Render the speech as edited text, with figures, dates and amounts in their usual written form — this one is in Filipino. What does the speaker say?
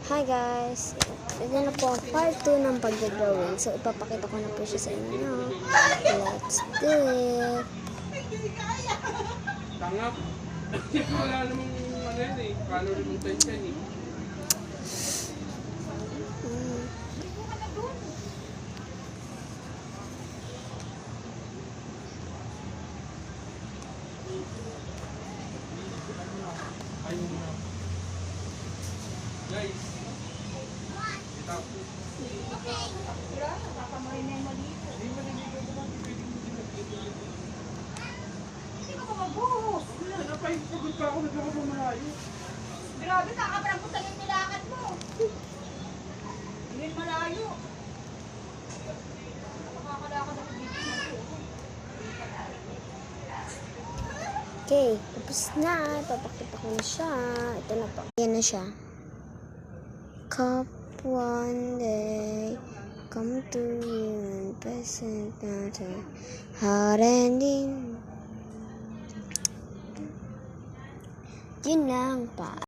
Hi guys! Ito na po ang part 2 ng pag-drawing. So, ipapakita ko na po siya sa inyo. Let's do it! Tanga. Wala namang ano yan eh. Calorie mong tension eh. Ayun na. Guys. Ito. Wala, napahipagod pa ako. Nagkaka pa malayo. Grabe, kakaparang yung nilakad mo. Hindi malayo. Makakalakad ako dito. Okay, tapos na. Ipapakita ko na siya. Ito na po. Ayan na siya. Cup one day come to you and present matter hard ending. Yun lang pa.